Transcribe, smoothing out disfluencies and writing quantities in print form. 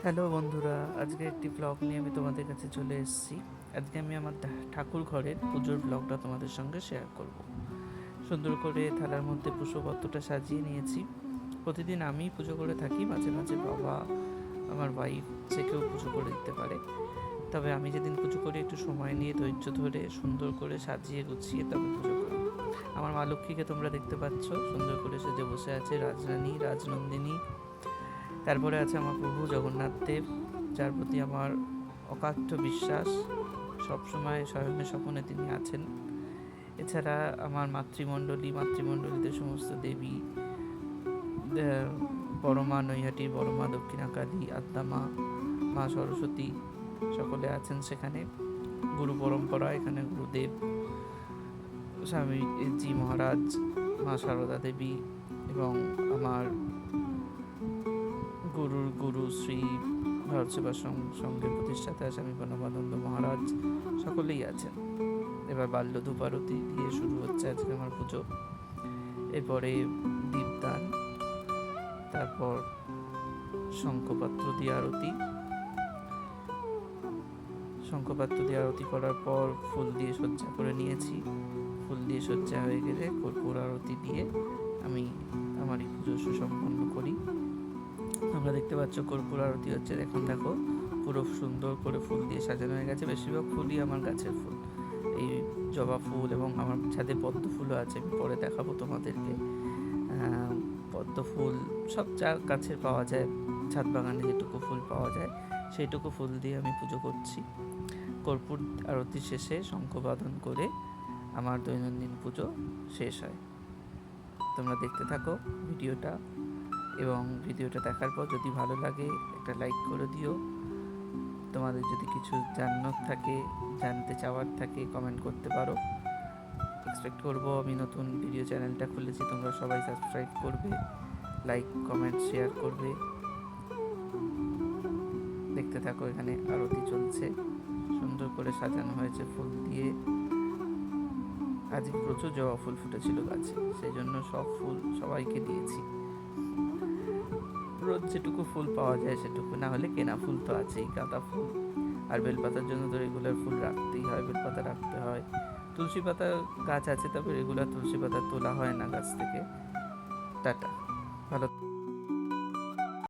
Hello বন্ধুরা, আজকে একটি ব্লগ নিয়ে আমি তোমাদের কাছে চলে এসেছি। আজকে আমি আমার ঠাকুর ঘরের পুজোর ব্লগটা তোমাদের সঙ্গে শেয়ার করব। সুন্দর করে থালার মধ্যে পুষ্পপত্রটা সাজিয়ে নিয়েছি। প্রতিদিন আমি পুজো করে থাকি, মাঝে মাঝে বাবা, আমার ওয়াইফ যে কেউ পুজো করে দিতে পারে। তবে আমি যেদিন পুজো করি একটু সময় নিয়ে ধৈর্য ধরে সুন্দর করে সাজিয়ে গুছিয়ে তবে পুজো করি। আমার মা লক্ষ্মীকে তোমরা দেখতে পাচ্ছ, সুন্দর করে সেজে বসে আছে রাজরানী, রাজনন্দিনী। তারপরে আছে আমার প্রভু জগন্নাথ দেব, যার প্রতি আমার অকাট্য বিশ্বাস। সবসময় স্বয়ংের স্বপনে তিনি আছেন। এছাড়া আমার মাতৃমণ্ডলীতে সমস্ত দেবী, বড় মা নৈহাটি, বড় মা দক্ষিণাকালী, আদ্যামা, মা সরস্বতী সকলে আছেন সেখানে। গুরু পরম্পরা, এখানে গুরুদেব স্বামীজি মহারাজ, মা সারদা দেবী এবং আমার গুরু শ্রী ভারত সেবা সংঘের প্রতিষ্ঠাতা স্বামী প্রণবানন্দ মহারাজ সকলেই আছেন। এবার বাল্য ধূপারতি দিয়ে শুরু হচ্ছে আজকে আমার পুজো। এরপরে দীপদান, তারপর শঙ্খপাত্র দিয়ে আরতি করার পর ফুল দিয়ে সজ্জা করে নিয়েছি। ফুল দিয়ে সজ্জা হয়ে গেলে কর্পূর আরতি দিয়ে আমি আমার এই পুজো সুসম্পন্ন করি। তোমরা দেখতে পাচ্ছ কর্পূর আরতি হচ্ছে। এখন দেখো পুরো সুন্দর করে ফুল দিয়ে সাজানো হয়ে গেছে। বেশিরভাগ ফুলই আমার গাছের ফুল, এই জবা ফুল, এবং আমার ছাদে পদ্ম ফুলও আছে, আমি পরে দেখাবো তোমাদেরকে। পদ্ম ফুল সব যা গাছের পাওয়া যায়, ছাদ বাগানে যেটুকু ফুল পাওয়া যায় সেইটুকু ফুল দিয়ে আমি পুজো করছি। কর্পূর আরতি শেষে শঙ্খবাদন করে আমার দৈনন্দিন পুজো শেষ হয়। তোমরা দেখতে থাকো ভিডিওটা, এবং ভিডিওটা দেখার পর যদি ভালো লাগে একটা লাইক করে দিও। তোমাদের যদি কিছু জানতে চাওয়ার থাকে কমেন্ট করতে পারো। এক্সপেক্ট করবো, আমি নতুন ভিডিও চ্যানেলটা খুলেছি, তোমরা সবাই সাবস্ক্রাইব করবে, লাইক কমেন্ট শেয়ার করবে। দেখতে থাকো, এখানে আরতি চলছে, সুন্দর করে সাজানো হয়েছে ফুল দিয়ে। আজকে প্রচুর জবা ফুল ফুটেছিল গাছে, সেই জন্য সব ফুল সবাইকে দিয়েছি। রোজ যেটুকু ফুল পাওয়া যায় সেটুকু, না হলে কেনা ফুল তো আছেই, গাঁদা ফুল। আর বেলপাতার জন্য তো রেগুলার ফুল রাখতেই হয়, বেলপাতা রাখতে হয়। তুলসী পাতা গাছ আছে, তবে রেগুলার তুলসী পাতা তোলা হয় না গাছ থেকে। টাটা, ভালো।